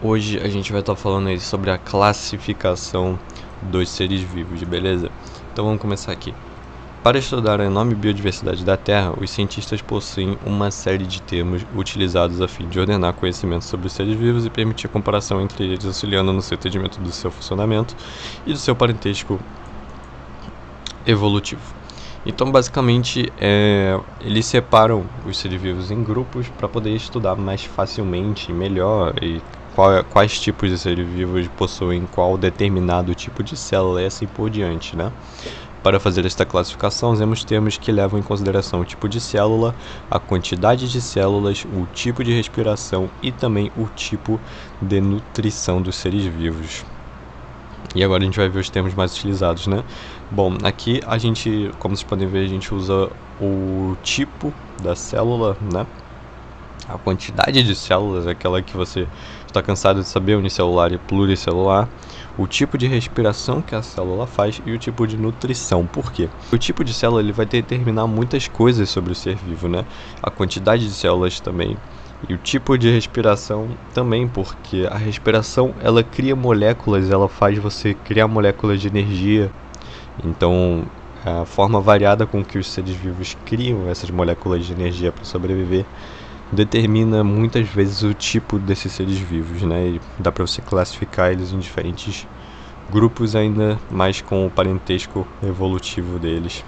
Hoje a gente vai estar falando aí sobre a classificação dos seres vivos, beleza? Então vamos começar aqui. Para estudar a enorme biodiversidade da Terra, os cientistas possuem uma série de termos utilizados a fim de ordenar conhecimentos sobre os seres vivos e permitir a comparação entre eles, auxiliando no seu entendimento do seu funcionamento e do seu parentesco evolutivo. Então, basicamente, eles separam os seres vivos em grupos para poder estudar mais facilmente e melhor e quais tipos de seres vivos possuem qual determinado tipo de célula e assim por diante, né? Para fazer esta classificação, usamos termos que levam em consideração o tipo de célula, a quantidade de células, o tipo de respiração e também o tipo de nutrição dos seres vivos. E agora a gente vai ver os termos mais utilizados, né? Bom, aqui a gente, como vocês podem ver, a gente usa o tipo da célula, né? A quantidade de células, aquela que você está cansado de saber, unicelular e pluricelular. O tipo de respiração que a célula faz e o tipo de nutrição. Por quê? O tipo de célula ele vai determinar muitas coisas sobre o ser vivo, né? A quantidade de células também. E o tipo de respiração também, porque a respiração ela cria moléculas, ela faz você criar moléculas de energia. Então, a forma variada com que os seres vivos criam essas moléculas de energia para sobreviver determina muitas vezes o tipo desses seres vivos, né? E dá para você classificar eles em diferentes grupos, ainda mais com o parentesco evolutivo deles.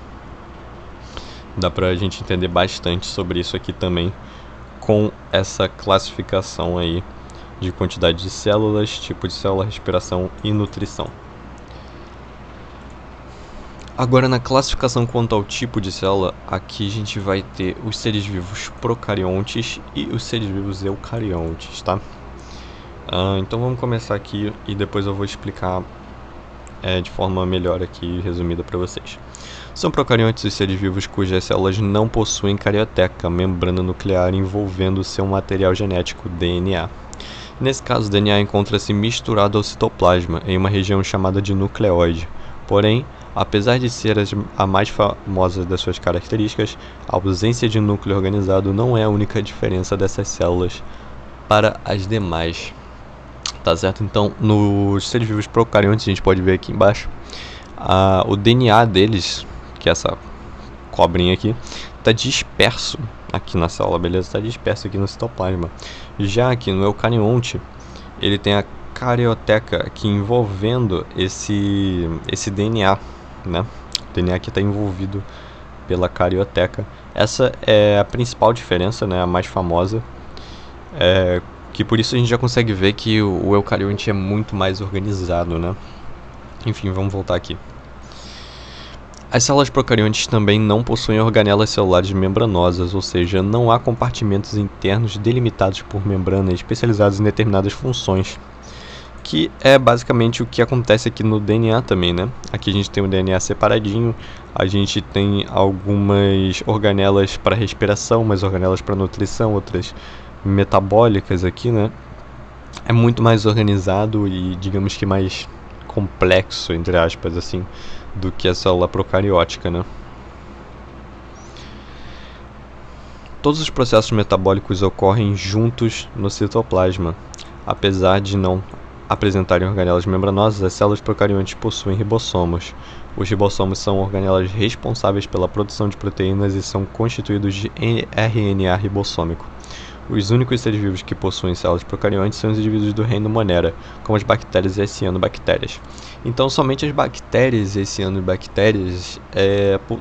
Dá para a gente entender bastante sobre isso aqui também com essa classificação aí de quantidade de células, tipo de célula, respiração e nutrição. Agora, na classificação quanto ao tipo de célula, aqui a gente vai ter os seres vivos procariontes e os seres vivos eucariontes, tá? Então vamos começar aqui e depois eu vou explicar de forma melhor aqui, resumida para vocês. São procariontes os seres vivos cujas células não possuem carioteca, membrana nuclear envolvendo seu material genético, DNA. Nesse caso, o DNA encontra-se misturado ao citoplasma, em uma região chamada de nucleóide. Porém, apesar de ser a mais famosa das suas características, a ausência de núcleo organizado não é a única diferença dessas células para as demais. Tá certo? Então, nos seres vivos procariontes, a gente pode ver aqui embaixo, o DNA deles, que é essa cobrinha aqui, está disperso aqui na célula, beleza? Está disperso aqui no citoplasma. Já aqui no eucarionte, ele tem a carioteca aqui envolvendo esse DNA, né? O DNA aqui está envolvido pela carioteca. Essa é a principal diferença, né? A mais famosa. Que por isso a gente já consegue ver que o eucarionte é muito mais organizado, né? Enfim, vamos voltar aqui. As células procariontes também não possuem organelas celulares membranosas, ou seja, não há compartimentos internos delimitados por membranas especializados em determinadas funções, que é basicamente o que acontece aqui no DNA também, né? Aqui a gente tem o DNA separadinho, a gente tem algumas organelas para respiração, umas organelas para nutrição, outras metabólicas aqui, né? É muito mais organizado e, digamos que mais complexo, entre aspas, assim, do que a célula procariótica, né? Todos os processos metabólicos ocorrem juntos no citoplasma. Apesar de não apresentarem organelas membranosas, as células procariontes possuem ribossomos. Os ribossomos são organelas responsáveis pela produção de proteínas e são constituídos de RNA ribossômico. Os únicos seres vivos que possuem células procariontes são os indivíduos do reino Monera, como as bactérias e as cianobactérias. Então, somente as bactérias e as cianobactérias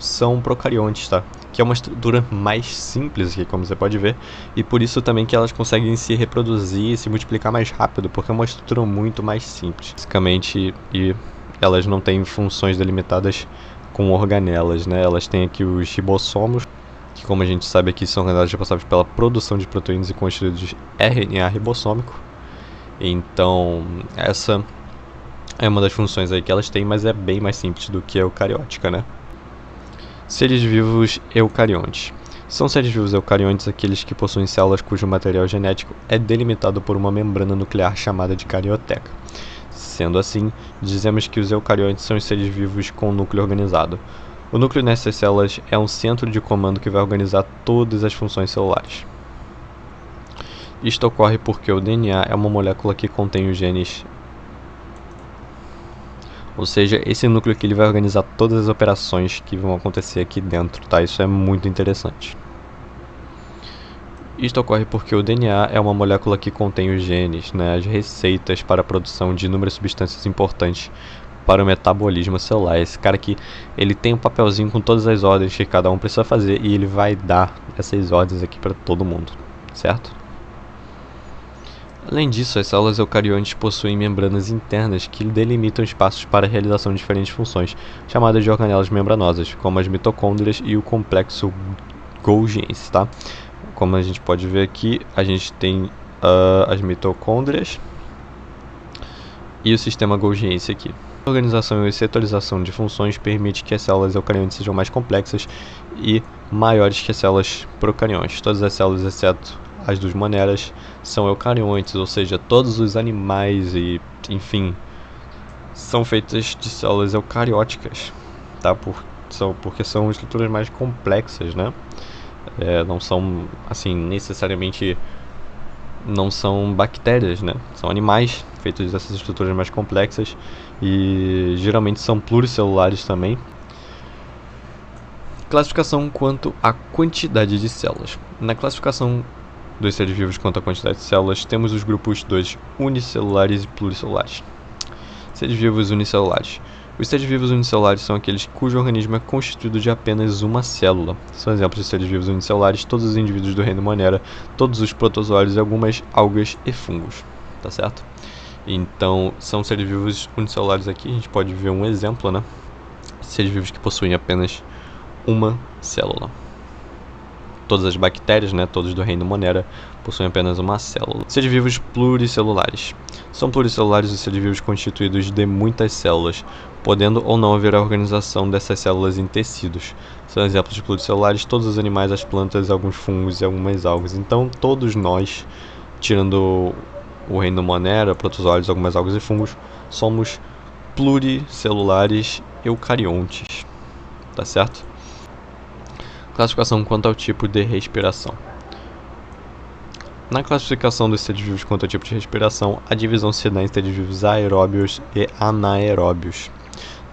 são procariontes, tá? Que é uma estrutura mais simples aqui, como você pode ver, e por isso também que elas conseguem se reproduzir e se multiplicar mais rápido, porque é uma estrutura muito mais simples, basicamente, e elas não têm funções delimitadas com organelas, né? Elas têm aqui os ribossomos, que, como a gente sabe aqui, são organelas responsáveis pela produção de proteínas e constituídos de RNA ribossômico. Então, essa é uma das funções aí que elas têm, mas é bem mais simples do que a eucariótica, né? Seres vivos eucariontes. São seres vivos eucariontes aqueles que possuem células cujo material genético é delimitado por uma membrana nuclear chamada de carioteca. Sendo assim, dizemos que os eucariontes são os seres vivos com núcleo organizado. O núcleo nessas células é um centro de comando que vai organizar todas as funções celulares. Isto ocorre porque o DNA é uma molécula que contém os genes, ou seja, esse núcleo aqui ele vai organizar todas as operações que vão acontecer aqui dentro, tá? Isso é muito interessante. Isto ocorre porque o DNA é uma molécula que contém os genes, né, as receitas para a produção de inúmeras substâncias importantes para o metabolismo celular. Esse cara aqui, ele tem um papelzinho com todas as ordens que cada um precisa fazer e ele vai dar essas ordens aqui para todo mundo, certo? Além disso, as células eucariontes possuem membranas internas que delimitam espaços para a realização de diferentes funções, chamadas de organelas membranosas, como as mitocôndrias e o complexo Golgiense, tá? Como a gente pode ver aqui, a gente tem as mitocôndrias e o sistema Golgiense aqui. A organização e setorização de funções permite que as células eucariontes sejam mais complexas e maiores que as células procariontes. Todas as células, exceto as dos moneras, são eucariontes, ou seja, todos os animais e, enfim, são feitas de células eucarióticas, tá? Porque são estruturas mais complexas, né? Não são, assim, necessariamente não são bactérias, né? São animais feitos dessas estruturas mais complexas e geralmente são pluricelulares também. Classificação quanto à quantidade de células. Na classificação dos seres vivos quanto à quantidade de células, temos os grupos 2 unicelulares e pluricelulares. Seres vivos unicelulares. Os seres vivos unicelulares são aqueles cujo organismo é constituído de apenas uma célula. São exemplos de seres vivos unicelulares todos os indivíduos do reino Monera, todos os protozoários e algumas algas e fungos, tá certo? Então, são seres vivos unicelulares aqui, a gente pode ver um exemplo, né? Seres vivos que possuem apenas uma célula. Todas as bactérias, né, todos do reino Monera, possuem apenas uma célula. Seres vivos pluricelulares. São pluricelulares os seres vivos constituídos de muitas células, podendo ou não haver a organização dessas células em tecidos. São exemplos de pluricelulares todos os animais, as plantas, alguns fungos e algumas algas. Então, todos nós, tirando o reino Monera, protozoários, algumas algas e fungos, somos pluricelulares eucariontes, tá certo? Classificação quanto ao tipo de respiração. Na classificação dos seres vivos quanto ao tipo de respiração, a divisão se dá em seres vivos aeróbios e anaeróbios.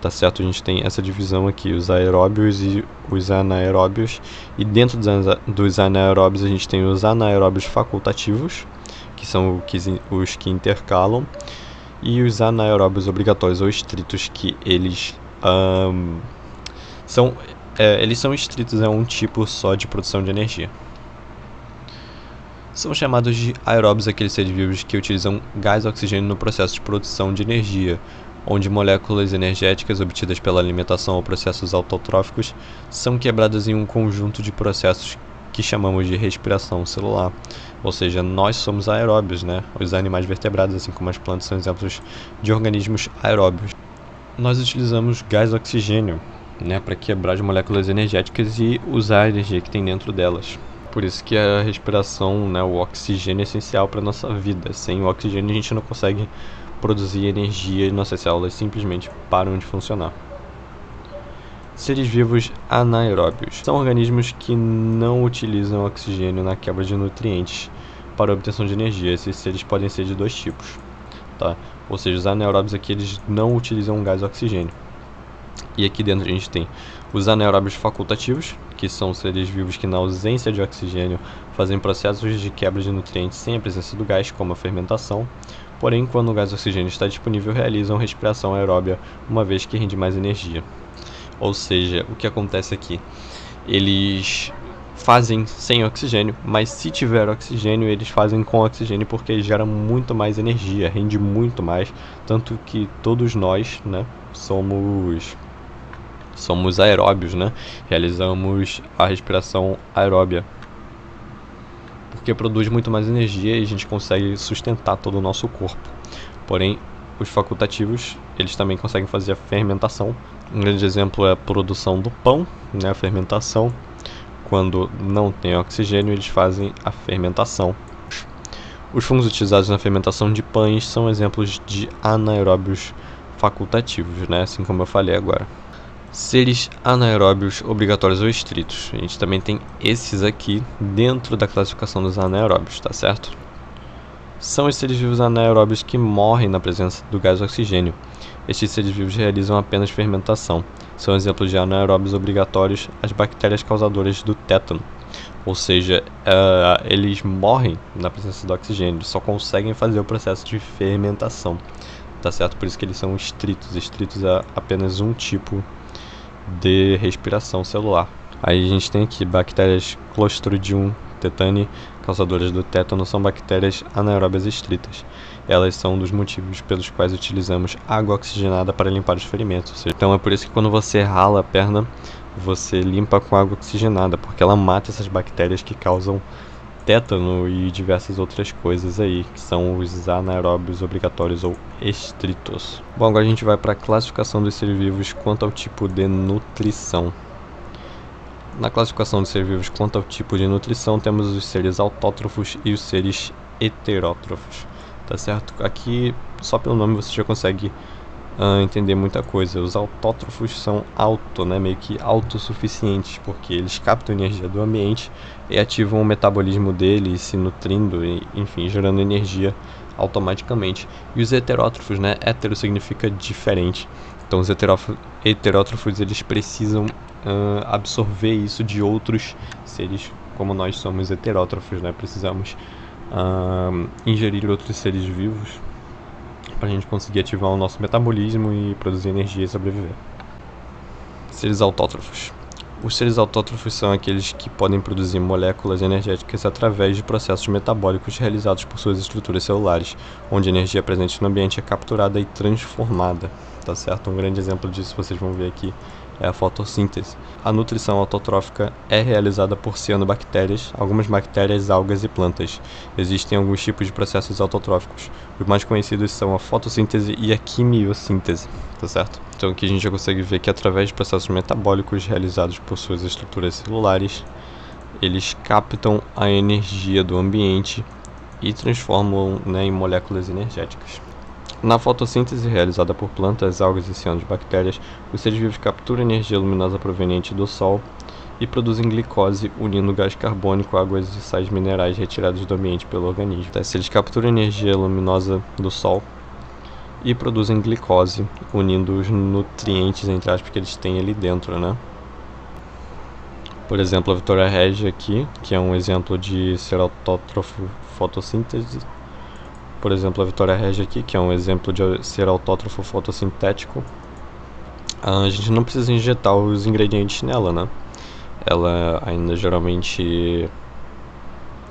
Tá certo? A gente tem essa divisão aqui, os aeróbios e os anaeróbios. E dentro dos anaeróbios a gente tem os anaeróbios facultativos, que são os que intercalam, e os anaeróbios obrigatórios ou estritos, que eles eles são estritos a um tipo só de produção de energia. São chamados de aeróbios aqueles seres vivos que utilizam gás oxigênio no processo de produção de energia, onde moléculas energéticas obtidas pela alimentação ou processos autotróficos são quebradas em um conjunto de processos que chamamos de respiração celular. Ou seja, nós somos aeróbios, né? Os animais vertebrados, assim como as plantas, são exemplos de organismos aeróbios. Nós utilizamos gás oxigênio, né, para quebrar as moléculas energéticas e usar a energia que tem dentro delas. Por isso que a respiração, né, o oxigênio é essencial para a nossa vida. Sem o oxigênio a gente não consegue produzir energia e nossas células simplesmente param de funcionar. Seres vivos anaeróbios são organismos que não utilizam oxigênio na quebra de nutrientes para a obtenção de energia. Esses seres podem ser de dois tipos, tá? Ou seja, os anaeróbios aqui eles não utilizam gás oxigênio. E aqui dentro a gente tem os anaeróbios facultativos, que são seres vivos que na ausência de oxigênio fazem processos de quebra de nutrientes sem a presença do gás, como a fermentação. Porém, quando o gás oxigênio está disponível, realizam respiração aeróbia, uma vez que rende mais energia. Ou seja, o que acontece aqui? Eles fazem sem oxigênio, mas se tiver oxigênio, eles fazem com oxigênio porque gera muito mais energia, rende muito mais, tanto que todos nós, né, somos aeróbios, né? Realizamos a respiração aeróbia, porque produz muito mais energia e a gente consegue sustentar todo o nosso corpo. Porém, os facultativos, eles também conseguem fazer a fermentação. Um grande exemplo é a produção do pão, né? A fermentação. Quando não tem oxigênio, eles fazem a fermentação. Os fungos utilizados na fermentação de pães são exemplos de anaeróbios facultativos, né? Assim como eu falei agora. Seres anaeróbios obrigatórios ou estritos. A gente também tem esses aqui dentro da classificação dos anaeróbios, tá certo? são os seres vivos anaeróbios que morrem na presença do gás oxigênio. Estes seres vivos realizam apenas fermentação. São exemplos de anaeróbios obrigatórios as bactérias causadoras do tétano. Ou seja, eles morrem na presença do oxigênio, só conseguem fazer o processo de fermentação. Tá certo? Por isso que eles são estritos. Estritos é apenas um tipo de respiração celular. Aí a gente tem aqui bactérias Clostridium tetani, causadoras do tétano, são bactérias anaeróbias estritas. Elas são um dos motivos pelos quais utilizamos água oxigenada para limpar os ferimentos. Então é por isso que quando você rala a perna, você limpa com água oxigenada, porque ela mata essas bactérias que causam tétano e diversas outras coisas aí, que são os anaeróbios obrigatórios ou estritos. Bom, agora a gente vai para a classificação dos seres vivos quanto ao tipo de nutrição. Na classificação dos seres vivos quanto ao tipo de nutrição, temos os seres autótrofos e os seres heterótrofos, tá certo? Aqui, só pelo nome você já consegue entender muita coisa. Os autótrofos são meio que autossuficientes, porque eles captam energia do ambiente e ativam o metabolismo dele, se nutrindo, e, enfim, gerando energia automaticamente. E os heterótrofos, hétero significa diferente. Então os heterótrofos eles precisam absorver isso de outros seres, como nós somos heterótrofos, precisamos ingerir outros seres vivos para a gente conseguir ativar o nosso metabolismo e produzir energia e sobreviver. Seres autótrofos. Os seres autótrofos são aqueles que podem produzir moléculas energéticas através de processos metabólicos realizados por suas estruturas celulares, onde a energia presente no ambiente é capturada e transformada. Tá certo? Um grande exemplo disso vocês vão ver aqui é a fotossíntese. A nutrição autotrófica é realizada por cianobactérias, algumas bactérias, algas e plantas. Existem alguns tipos de processos autotróficos. Os mais conhecidos são a fotossíntese e a quimiossíntese, tá certo? Então aqui a gente já consegue ver que através de processos metabólicos realizados por suas estruturas celulares, eles captam a energia do ambiente e transformam em moléculas energéticas. Na fotossíntese realizada por plantas, algas e cianobactérias, os seres vivos capturam energia luminosa proveniente do Sol e produzem glicose, unindo gás carbônico, águas e sais minerais retirados do ambiente pelo organismo. Então, se eles capturam energia luminosa do Sol e produzem glicose, unindo os nutrientes, entre aspas, que eles têm ali dentro, Por exemplo, a Victoria Regia aqui, que é um exemplo de ser autótrofo fotossíntese. Por exemplo, a Victoria Regia aqui, que é um exemplo de ser autótrofo fotossintético. A gente não precisa injetar os ingredientes nela, Ela ainda geralmente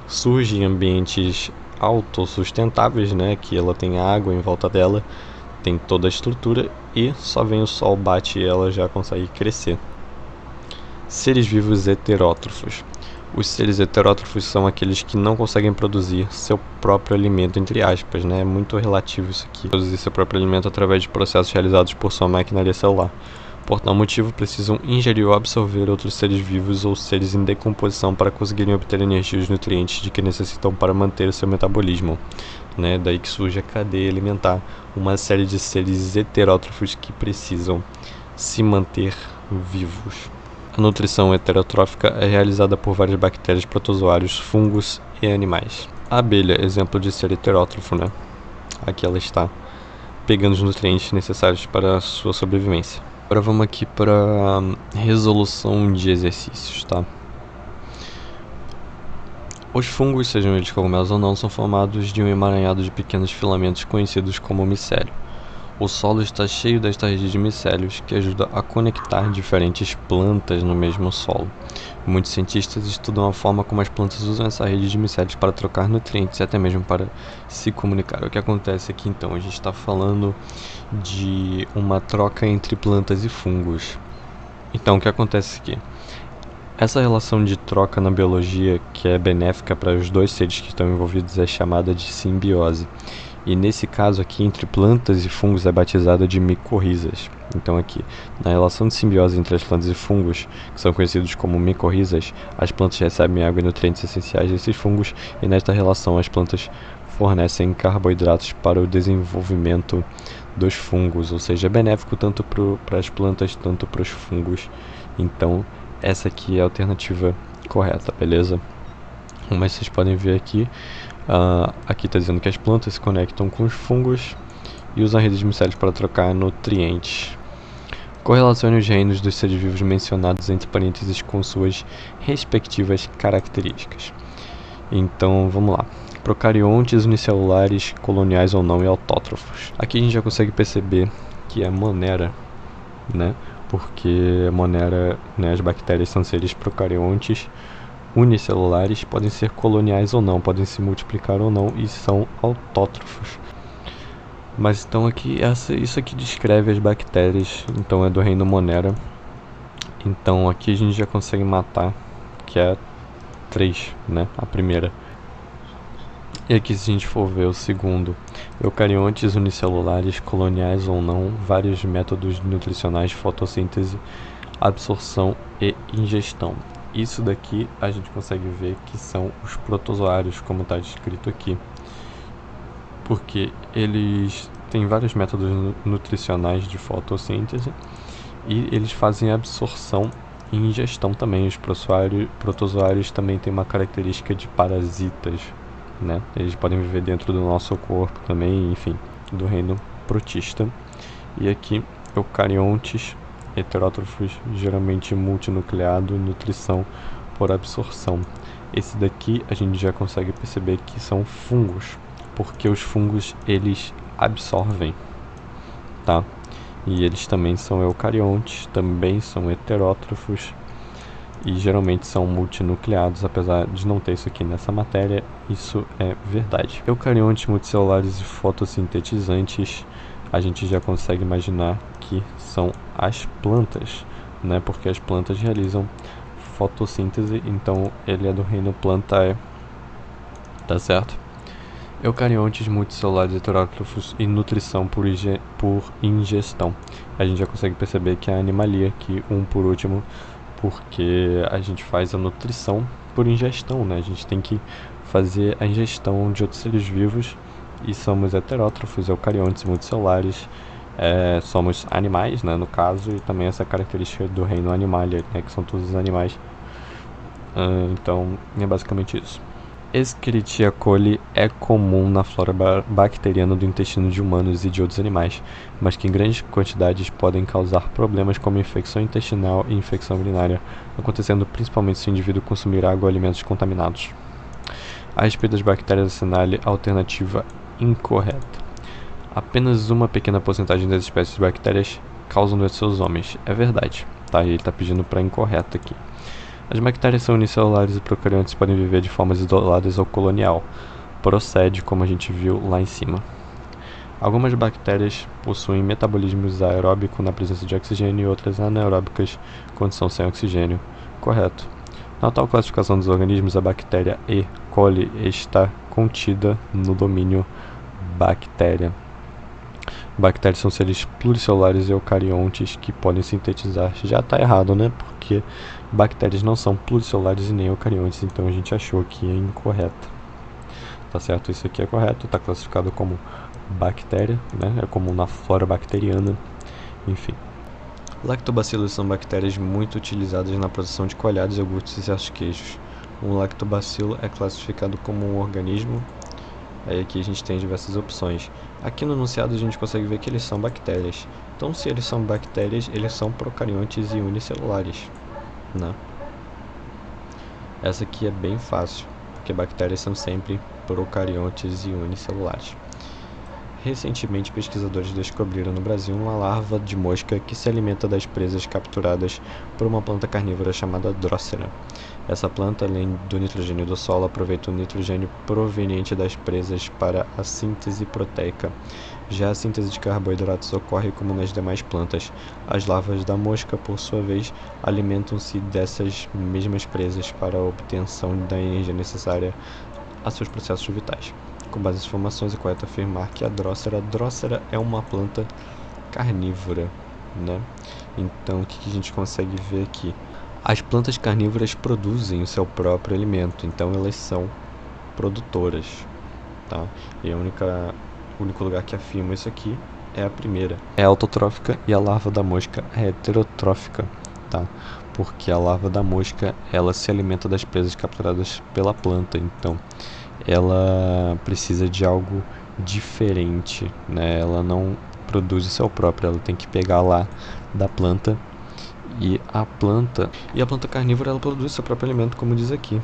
surge em ambientes autossustentáveis, que ela tem água em volta dela, tem toda a estrutura e só vem o sol, bate e ela já consegue crescer. Seres vivos heterótrofos. Os seres heterótrofos são aqueles que não conseguem produzir seu próprio alimento, entre aspas, É muito relativo isso aqui. Produzir seu próprio alimento através de processos realizados por sua maquinaria celular. Por tal motivo, precisam ingerir ou absorver outros seres vivos ou seres em decomposição para conseguirem obter energia e os nutrientes de que necessitam para manter o seu metabolismo. Daí que surge a cadeia alimentar, uma série de seres heterótrofos que precisam se manter vivos. A nutrição heterotrófica é realizada por várias bactérias, protozoários, fungos e animais. A abelha, exemplo de ser heterótrofo, Aqui ela está pegando os nutrientes necessários para a sua sobrevivência. Agora vamos aqui para a resolução de exercícios, Os fungos, sejam eles cogumelos ou não, são formados de um emaranhado de pequenos filamentos conhecidos como micélio. O solo está cheio desta rede de micélios que ajuda a conectar diferentes plantas no mesmo solo. Muitos cientistas estudam a forma como as plantas usam essa rede de micélios para trocar nutrientes e até mesmo para se comunicar. O que acontece aqui então? A gente está falando de uma troca entre plantas e fungos. Então o que acontece aqui? Essa relação de troca na biologia, que é benéfica para os dois seres que estão envolvidos, é chamada de simbiose. E nesse caso aqui, entre plantas e fungos, é batizada de micorrizas. Então aqui, na relação de simbiose entre as plantas e fungos, que são conhecidos como micorrizas, as plantas recebem água e nutrientes essenciais desses fungos, e nesta relação as plantas fornecem carboidratos para o desenvolvimento dos fungos, ou seja, é benéfico tanto para as plantas, tanto para os fungos. Então, essa aqui é a alternativa correta, beleza? Mas vocês podem ver aqui, Aqui está dizendo que as plantas se conectam com os fungos e usam redes de micélios para trocar nutrientes. Correlacione os reinos dos seres vivos mencionados entre parênteses com suas respectivas características. Então, vamos lá. Procariontes, unicelulares, coloniais ou não e autótrofos. Aqui a gente já consegue perceber que é Monera, né? Porque Monera, né, as bactérias são seres procariontes, unicelulares, podem ser coloniais ou não, podem se multiplicar ou não e são autótrofos. Mas então aqui, isso aqui descreve as bactérias, então é do reino Monera. Então aqui a gente já consegue matar, que é 3, né, a primeira. E aqui se a gente for ver o segundo, eucariontes unicelulares, coloniais ou não, vários métodos nutricionais, fotossíntese, absorção e ingestão. Isso daqui a gente consegue ver que são os protozoários, como está descrito aqui. Porque eles têm vários métodos nutricionais de fotossíntese e eles fazem absorção e ingestão também. Os protozoários também têm uma característica de parasitas, né? Eles podem viver dentro do nosso corpo também, enfim, do reino protista. E aqui, eucariontes, heterótrofos, geralmente multinucleado, nutrição por absorção. Esse daqui a gente já consegue perceber que são fungos, porque os fungos eles absorvem, tá? E eles também são eucariontes, também são heterótrofos e geralmente são multinucleados, apesar de não ter isso aqui nessa matéria, isso é verdade. Eucariontes multicelulares e fotossintetizantes, a gente já consegue imaginar que são as plantas, né? Porque as plantas realizam fotossíntese, então ele é do reino Plantae, tá certo? Eucariontes multicelulares heterótrofos e nutrição por ingestão. A gente já consegue perceber que é a animalia aqui, por último, porque a gente faz a nutrição por ingestão, né? A gente tem que fazer a ingestão de outros seres vivos e somos heterótrofos, eucariontes multicelulares, somos animais, né, no caso, e também essa característica do reino animalia, né, que são todos os animais. Então, é basicamente isso. Escherichia coli é comum na flora bacteriana do intestino de humanos e de outros animais, mas que em grandes quantidades podem causar problemas como infecção intestinal e infecção urinária, acontecendo principalmente se o indivíduo consumir água ou alimentos contaminados. A respeito das bactérias, assinale a alternativa incorreta. Apenas uma pequena porcentagem das espécies de bactérias causam doenças aos homens. É verdade, tá? Ele está pedindo para incorreta aqui. As bactérias são unicelulares e procariontes podem viver de formas isoladas ou colonial. Procede, como a gente viu lá em cima. Algumas bactérias possuem metabolismos aeróbico na presença de oxigênio e outras anaeróbicas quando são sem oxigênio. Correto. Na tal classificação dos organismos, a bactéria E. coli está contida no domínio bactéria. Bactérias são seres pluricelulares e eucariontes que podem sintetizar. Já está errado, né? Porque bactérias não são pluricelulares e nem eucariontes, então a gente achou que é incorreto. Tá certo? Isso aqui é correto, está classificado como bactéria, né? É comum na flora bacteriana, enfim. Lactobacilos são bactérias muito utilizadas na produção de coalhados, iogurtes e certos queijos. Um lactobacilo é classificado como um organismo. Aí aqui a gente tem diversas opções. Aqui no enunciado a gente consegue ver que eles são bactérias. Então, se eles são bactérias, eles são procariontes e unicelulares, né? Essa aqui é bem fácil, porque bactérias são sempre procariontes e unicelulares. Recentemente, pesquisadores descobriram no Brasil uma larva de mosca que se alimenta das presas capturadas por uma planta carnívora chamada Drosera. Essa planta, além do nitrogênio do solo, aproveita o nitrogênio proveniente das presas para a síntese proteica. Já a síntese de carboidratos ocorre como nas demais plantas. As larvas da mosca, por sua vez, alimentam-se dessas mesmas presas para a obtenção da energia necessária a seus processos vitais. Com base nas informações, é correto afirmar que a Drosera é uma planta carnívora, né? Então, o que a gente consegue ver aqui? As plantas carnívoras produzem o seu próprio alimento, então elas são produtoras, tá? E o único lugar que afirma isso aqui é a primeira. É autotrófica e a larva da mosca é heterotrófica, tá? Porque a larva da mosca, ela se alimenta das presas capturadas pela planta, então ela precisa de algo diferente, né? Ela não produz o seu próprio, ela tem que pegar lá da planta. E a planta carnívora, ela produz seu próprio alimento, como diz aqui.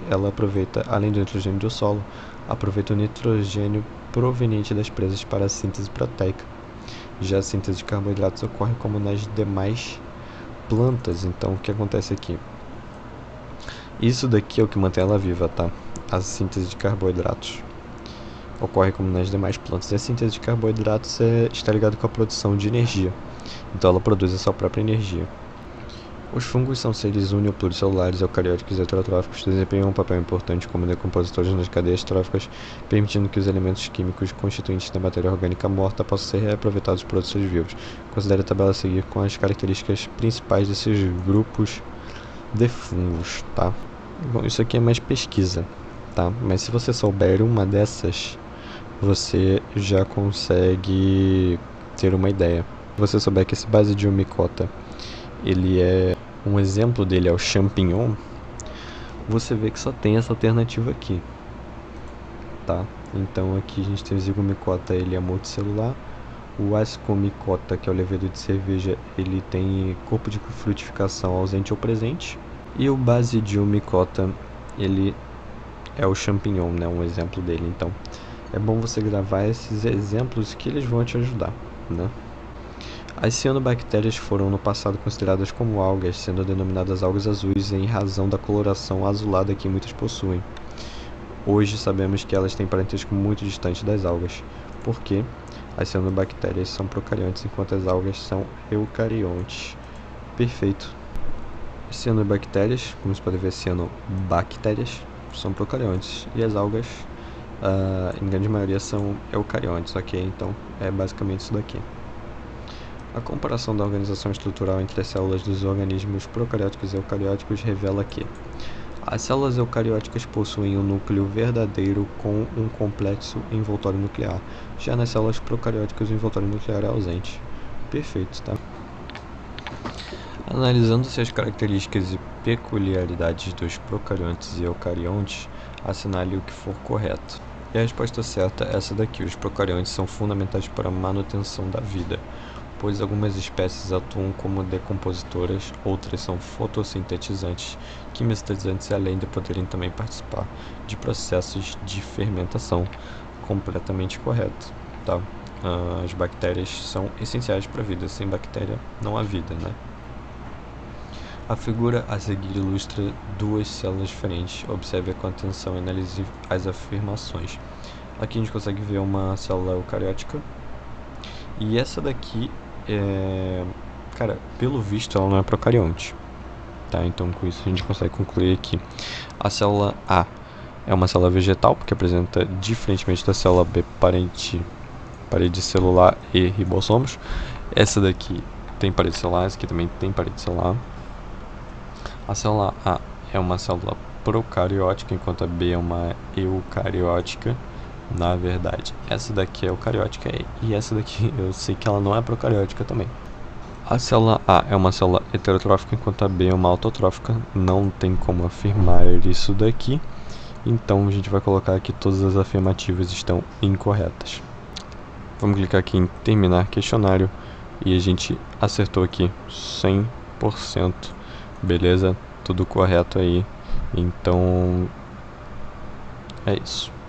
Ela aproveita, além do nitrogênio do solo, aproveita o nitrogênio proveniente das presas para a síntese proteica. Já a síntese de carboidratos ocorre como nas demais plantas. Então, o que acontece aqui? Isso daqui é o que mantém ela viva, tá? A síntese de carboidratos ocorre como nas demais plantas. E a síntese de carboidratos está ligada com a produção de energia. Então, ela produz a sua própria energia. Os fungos são seres uni- ou pluricelulares, eucarióticos e heterotróficos, desempenham um papel importante como decompositores nas cadeias tróficas, permitindo que os elementos químicos constituintes da matéria orgânica morta possam ser reaproveitados por outros seres vivos. Considere a tabela a seguir com as características principais desses grupos de fungos, tá? Bom, isso aqui é mais pesquisa, tá? Mas se você souber uma dessas, você já consegue ter uma ideia. Se você souber que esse Basidiomycota, ele é um exemplo dele é o champignon, você vê que só tem essa alternativa aqui, tá? Então aqui a gente tem o Zygomycota, ele é multicelular. O Ascomycota, que é o levedo de cerveja, ele tem corpo de frutificação ausente ou presente. E o Basidiomycota, ele é o champignon, né? Um exemplo dele. Então é bom você gravar esses exemplos que eles vão te ajudar, né? As cianobactérias foram no passado consideradas como algas, sendo denominadas algas azuis em razão da coloração azulada que muitas possuem. Hoje sabemos que elas têm parentesco muito distante das algas, porque as cianobactérias são procariontes enquanto as algas são eucariontes. Perfeito. As cianobactérias, como você pode ver, cianobactérias, são procariontes e as algas, em grande maioria, são eucariontes, ok? Então é basicamente isso daqui. A comparação da organização estrutural entre as células dos organismos procarióticos e eucarióticos revela que as células eucarióticas possuem um núcleo verdadeiro com um complexo envoltório nuclear. Já nas células procarióticas, o envoltório nuclear é ausente. Perfeito, tá? Analisando-se as características e peculiaridades dos procariontes e eucariontes, assinale o que for correto. E a resposta certa é essa daqui: os procariontes são fundamentais para a manutenção da vida, pois algumas espécies atuam como decompositoras, outras são fotossintetizantes, quimiosintetizantes, além de poderem também participar de processos de fermentação. Completamente correto, tá? As bactérias são essenciais para a vida, sem bactéria não há vida, né? A figura a seguir ilustra duas células diferentes. Observe com atenção e analise as afirmações. Aqui a gente consegue ver uma célula eucariótica. E essa daqui cara, pelo visto ela não é procarionte, tá? Então com isso a gente consegue concluir que a célula A é uma célula vegetal, porque apresenta, diferentemente da célula B, parede celular e ribossomos. Essa daqui tem parede celular, essa aqui também tem parede celular. A célula A é uma célula procariótica, enquanto a B é uma eucariótica. Na verdade, essa daqui é eucariótica e essa daqui eu sei que ela não é procariótica também. A célula A é uma célula heterotrófica, enquanto a B é uma autotrófica. Não tem como afirmar isso daqui, então a gente vai colocar que todas as afirmativas estão incorretas. Vamos clicar aqui em terminar questionário e a gente acertou aqui 100%. Beleza? Tudo correto aí. Então é isso.